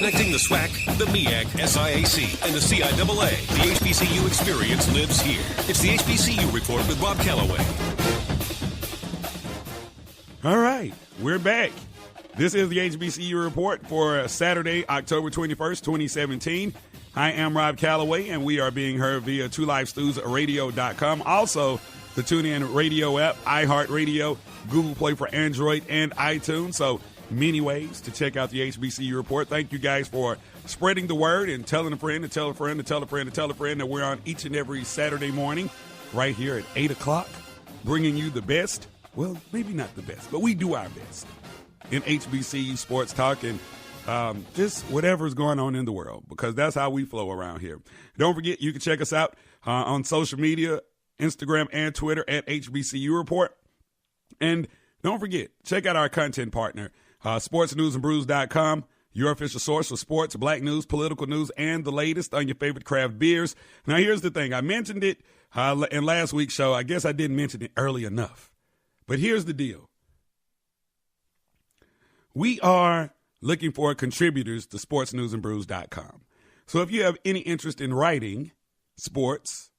Connecting the SWAC, the MEAC, SIAC, and the CIAA. The HBCU experience lives here. It's the HBCU Report with Bob Calloway. All right, we're back. This is the HBCU Report for Saturday, October 21st, 2017. I am Rob Calloway, and we are being heard via 2LifeStudiosRadio.com. Also, the TuneIn Radio app, iHeartRadio, Google Play for Android, and iTunes. So many ways to check out the HBCU Report. Thank you guys for spreading the word and telling a friend to tell a friend to tell a friend to tell a friend that we're on each and every Saturday morning right here at 8 o'clock, bringing you the best. Well, maybe not the best, but we do our best in HBCU sports talk and just whatever's going on in the world, because that's how we flow around here. Don't forget, you can check us out on social media, Instagram and Twitter at HBCU Report. And don't forget, check out our content partner, sportsnewsandbrews.com, your official source for sports, black news, political news, and the latest on your favorite craft beers. Now, here's the thing. I mentioned it in last week's show. I guess I didn't mention it early enough. But here's the deal. We are looking for contributors to sportsnewsandbrews.com. So if you have any interest in writing sports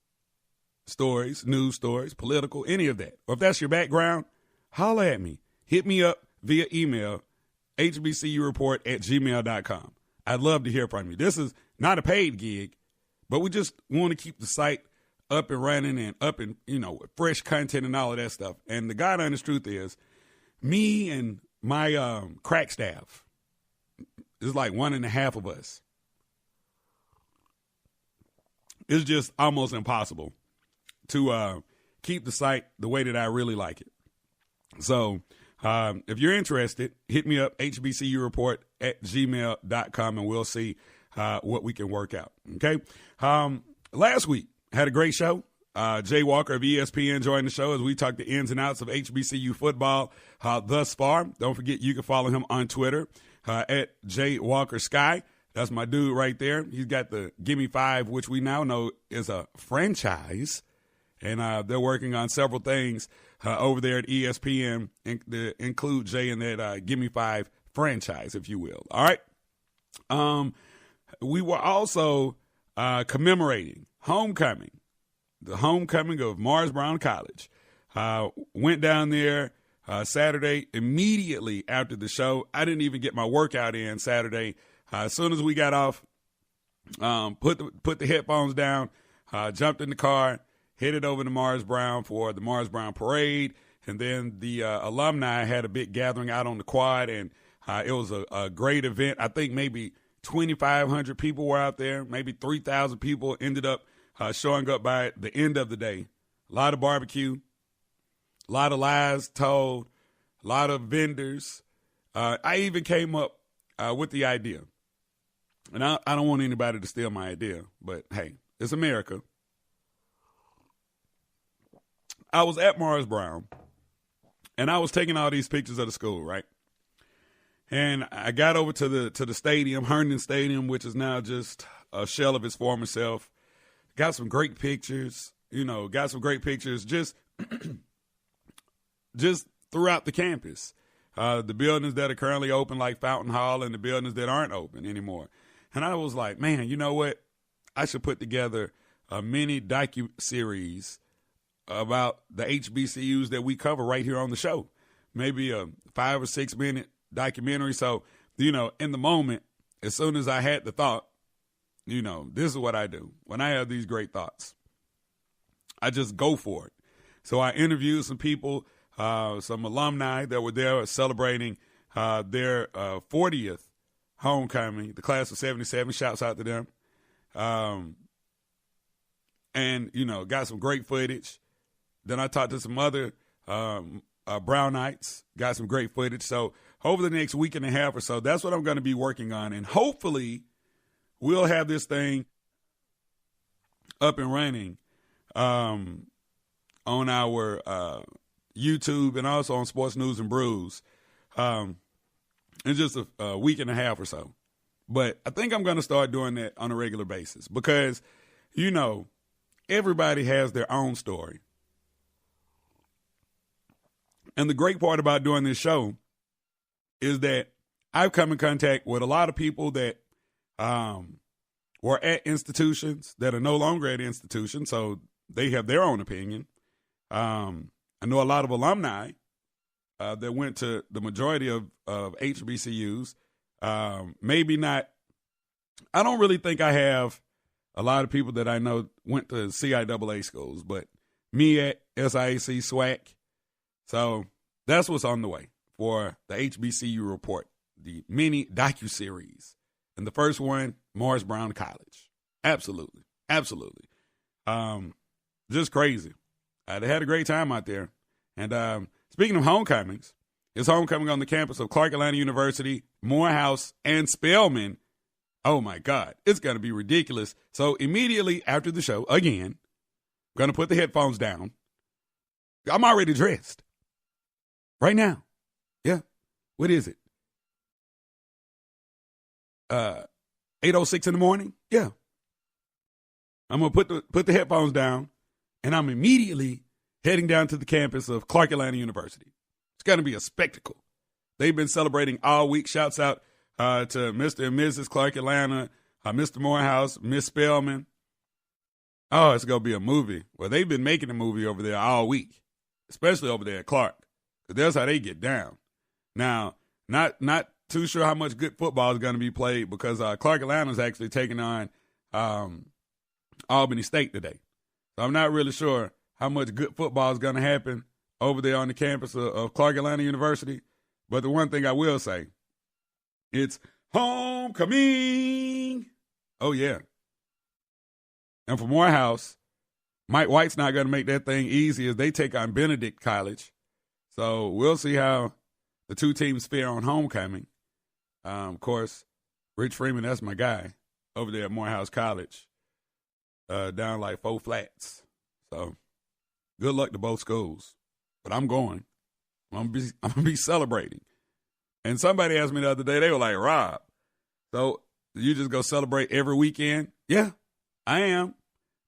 stories, news stories, political, any of that, or if that's your background, holla at me. Hit me up via email, hbcureport@gmail.com. I'd love to hear from you. This is not a paid gig, but we just want to keep the site up and running and up and, with fresh content and all of that stuff. And the God honest truth is, me and my crack staff, it's like 1.5 of us. It's just almost impossible to keep the site the way that I really like it. So if you're interested, hit me up, hbcureport@gmail.com, and we'll see what we can work out. Okay. Last week, had a great show. Jay Walker of ESPN joined the show as we talked the ins and outs of HBCU football thus far. Don't forget, you can follow him on Twitter at Jay Walker Sky. That's my dude right there. He's got the Gimme 5, which we now know is a franchise. And they're working on several things over there at ESPN to include Jay in that Gimme 5 franchise, if you will. All right. We were also commemorating the homecoming of Morris Brown College. Went down there Saturday immediately after the show. I didn't even get my workout in Saturday. As soon as we got off, put the headphones down, jumped in the car, headed over to Morris Brown for the Morris Brown Parade, and then the alumni had a big gathering out on the quad, and it was a great event. I think maybe 2,500 people were out there. Maybe 3,000 people ended up showing up by the end of the day. A lot of barbecue, a lot of lies told, a lot of vendors. I even came up with the idea. And I don't want anybody to steal my idea, but hey, it's America. I was at Morris Brown, and I was taking all these pictures of the school, right? And I got over to the stadium, Herndon Stadium, which is now just a shell of its former self. Got some great pictures, just just throughout the campus. The buildings that are currently open, like Fountain Hall, and the buildings that aren't open anymore. And I was like, man, you know what? I should put together a mini docu-series about the HBCUs that we cover right here on the show. Maybe a 5 or 6 minute documentary. So, in the moment, as soon as I had the thought, this is what I do. When I have these great thoughts, I just go for it. So I interviewed some people, some alumni that were there celebrating their 40th homecoming, the class of 77. Shouts out to them. And, got some great footage. Then I talked to some other Brownites, got some great footage. So over the next week and a half or so, that's what I'm going to be working on. And hopefully we'll have this thing up and running on our YouTube and also on Sports News and Brews in just a week and a half or so. But I think I'm going to start doing that on a regular basis because, everybody has their own story. And the great part about doing this show is that I've come in contact with a lot of people that or at institutions that are no longer at institutions, so they have their own opinion. I know a lot of alumni that went to the majority of HBCUs. Maybe not. I don't really think I have a lot of people that I know went to CIAA schools, but MEAC, SIAC, SWAC. So that's what's on the way for the HBCU Report, the mini docuseries. And the first one, Morris Brown College. Absolutely. Absolutely. Just crazy. They had a great time out there. And speaking of homecomings, it's homecoming on the campus of Clark Atlanta University, Morehouse, and Spelman. Oh, my God. It's going to be ridiculous. So immediately after the show, again, I'm going to put the headphones down. I'm already dressed. Right now. Yeah. What is it? 8:06 in the morning? Yeah. I'm going to put the headphones down, and I'm immediately heading down to the campus of Clark Atlanta University. It's going to be a spectacle. They've been celebrating all week. Shouts out to Mr. and Mrs. Clark Atlanta, Mr. Morehouse, Miss Spelman. Oh, it's going to be a movie. Well, they've been making a movie over there all week, especially over there at Clark, because that's how they get down. Now, not too sure how much good football is going to be played because Clark Atlanta is actually taking on Albany State today. So I'm not really sure how much good football is going to happen over there on the campus of Clark Atlanta University. But the one thing I will say, it's homecoming. Oh, yeah. And for Morehouse, Mike White's not going to make that thing easy as they take on Benedict College. So we'll see how the two teams fare on homecoming. Of course, Rich Freeman, that's my guy over there at Morehouse College, down like 4 flats. So good luck to both schools. But I'm going. I'm gonna be celebrating. And somebody asked me the other day, they were like, Rob, so you just go celebrate every weekend? Yeah, I am.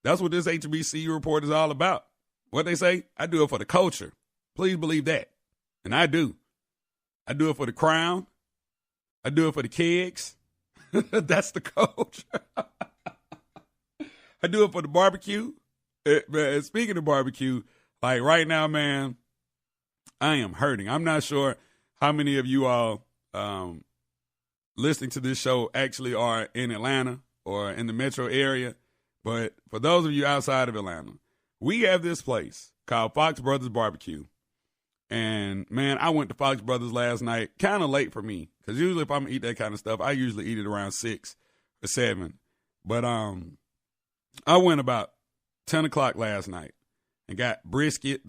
That's what this HBCU report is all about. What they say, I do it for the culture. Please believe that. And I do. I do it for the crown. I do it for the kegs. That's the culture. I do it for the barbecue. Speaking of barbecue, like right now, man, I am hurting. I'm not sure how many of you all listening to this show actually are in Atlanta or in the metro area. But for those of you outside of Atlanta, we have this place called Fox Brothers Barbecue. And, man, I went to Fox Brothers last night, kind of late for me. Because usually if I'm going to eat that kind of stuff, I usually eat it around 6 or 7. But I went about 10 o'clock last night and got the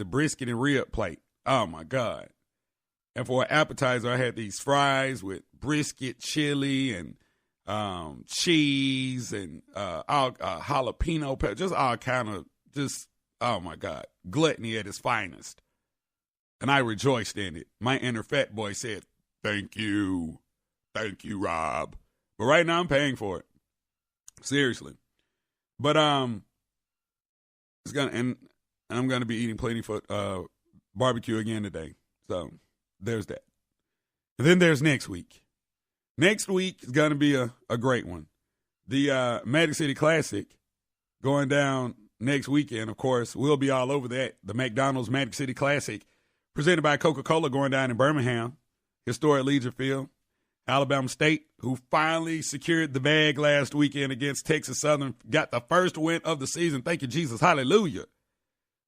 brisket and rib plate. Oh, my God. And for an appetizer, I had these fries with brisket, chili, and cheese, and jalapeno pepper, just all kind of oh, my God, gluttony at its finest. And I rejoiced in it. My inner fat boy said, thank you, Rob. But right now I'm paying for it. Seriously. But it's gonna and I'm gonna be eating plenty for barbecue again today. So there's that. And then there's next week. Next week is gonna be a great one. The Magic City Classic going down next weekend, of course. We'll be all over that. The McDonald's Magic City Classic, presented by Coca-Cola, going down in Birmingham, historic Legion Field. Alabama State, who finally secured the bag last weekend against Texas Southern, got the first win of the season. Thank you, Jesus. Hallelujah.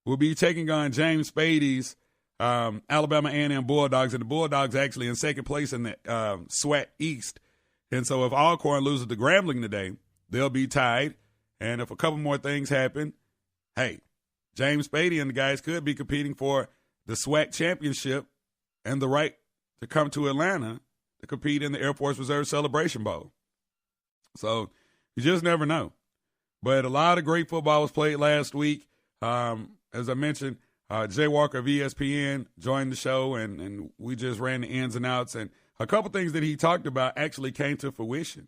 Will be taking on James Spade's Alabama A&M Bulldogs, and the Bulldogs actually in second place in the SWAC East. And so if Alcorn loses to Grambling today, they'll be tied. And if a couple more things happen, hey, James Spade and the guys could be competing for the SWAC championship and the right to come to Atlanta to compete in the Air Force Reserve Celebration Bowl. So you just never know. But a lot of great football was played last week. As I mentioned, Jay Walker of ESPN joined the show, and we just ran the ins and outs. And a couple things that he talked about actually came to fruition.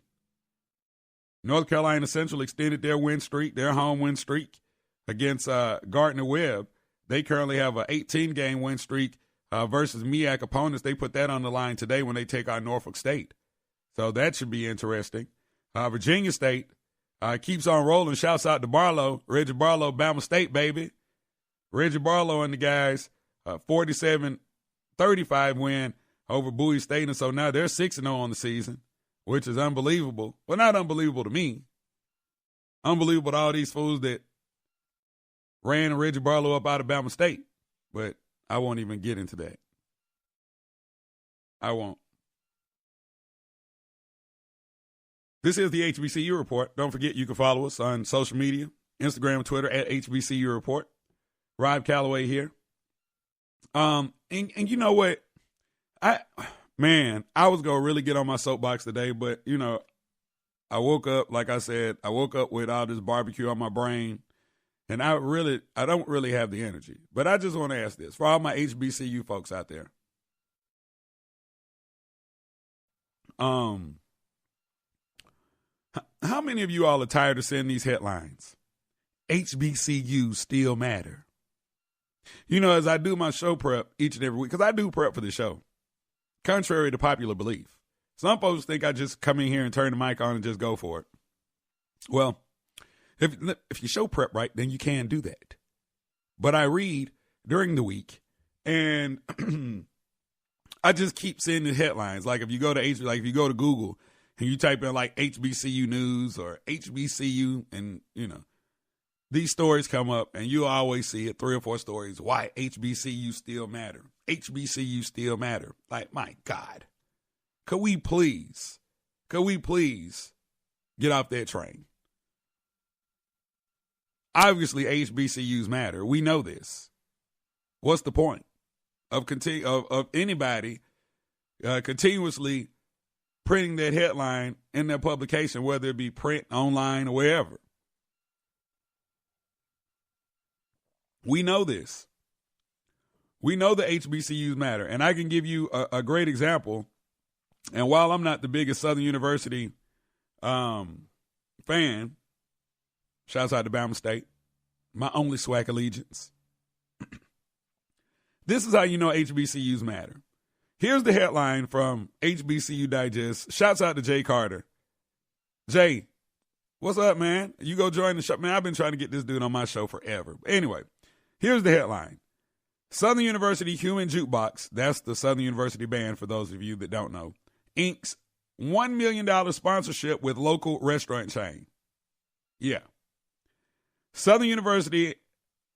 North Carolina Central extended their win streak, their home win streak against Gardner-Webb. They currently have an 18-game win streak versus MEAC opponents. They put that on the line today when they take on Norfolk State. So that should be interesting. Virginia State keeps on rolling. Shouts out to Barlow, Reggie Barlow, Bama State, baby. Reggie Barlow and the guys, 47-35 win over Bowie State. And so now they're 6-0 on the season, which is unbelievable. Well, not unbelievable to me. Unbelievable to all these fools that ran Reggie Barlow up out of Bama State. But I won't even get into that. I won't. This is the HBCU Report. Don't forget you can follow us on social media, Instagram and Twitter at HBCU Report. Rob Calloway here. And you know what? I was going to really get on my soapbox today, but, you know, I woke up, like I said, with all this barbecue on my brain, and I don't really have the energy. But I just want to ask this for all my HBCU folks out there. How many of you all are tired of seeing these headlines? HBCUs still matter. You know, as I do my show prep each and every week, because I do prep for the show, contrary to popular belief. Some folks think I just come in here and turn the mic on and just go for it. Well, if you show prep right, then you can do that. But I read during the week, and I just keep seeing the headlines. Like if you go to Google and you type in like HBCU news or HBCU, and you know, these stories come up, and you always see it, 3 or 4 stories. Why HBCU still matter? HBCU still matter. Like, my God, could we please get off that train? Obviously, HBCUs matter. We know this. What's the point of anybody continuously printing that headline in their publication, whether it be print, online, or wherever? We know this. We know the HBCUs matter. And I can give you a great example. And while I'm not the biggest Southern University fan, shouts out to Bama State, my only SWAC allegiance. This is how you know HBCUs matter. Here's the headline from HBCU Digest. Shouts out to Jay Carter. Jay, what's up, man? You go join the show. Man, I've been trying to get this dude on my show forever. Anyway, here's the headline. Southern University Human Jukebox, that's the Southern University band for those of you that don't know, inks $1 million sponsorship with local restaurant chain. Yeah. Southern University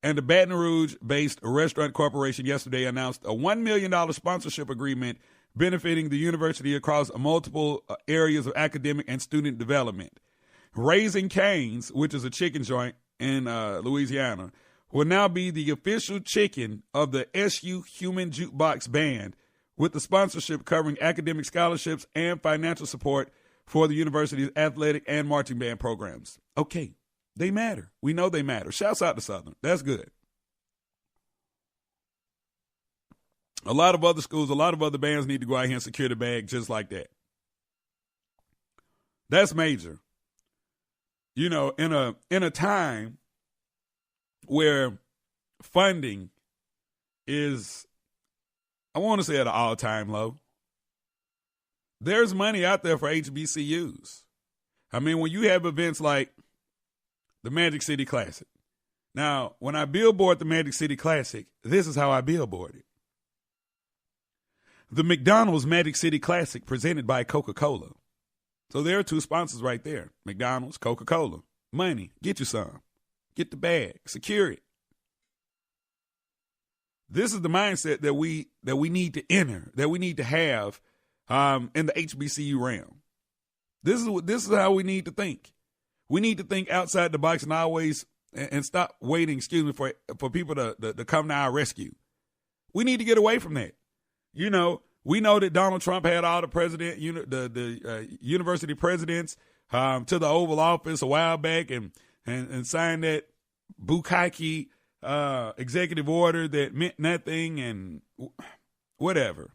and the Baton Rouge-based restaurant corporation yesterday announced a $1 million sponsorship agreement benefiting the university across multiple areas of academic and student development. Raising Cane's, which is a chicken joint in Louisiana, will now be the official chicken of the SU Human Jukebox Band, with the sponsorship covering academic scholarships and financial support for the university's athletic and marching band programs. Okay, they matter. We know they matter. Shouts out to Southern. That's good. A lot of other schools, a lot of other bands need to go out here and secure the bag just like that. That's major. You know, in a time where funding is, I want to say, at an all-time low, there's money out there for HBCUs. I mean, when you have events like the Magic City Classic. Now, when I billboard the Magic City Classic, this is how I billboard it. The McDonald's Magic City Classic presented by Coca-Cola. So there are 2 sponsors right there. McDonald's, Coca-Cola. Money, get you some. Get the bag, secure it. This is the mindset that we need to enter, that we need to have in the HBCU realm. This is how we need to think. We need to think outside the box and stop waiting, for people to come to our rescue. We need to get away from that. You know, we know that Donald Trump had all the university presidents to the Oval Office a while back and signed that bukkake executive order that meant nothing and whatever.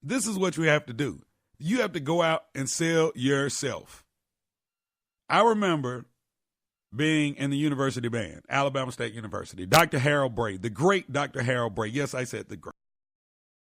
This is what you have to do. You have to go out and sell yourself. I remember being in the university band, Alabama State University, Dr. Harold Bray, the great Dr. Harold Bray. Yes, I said the great.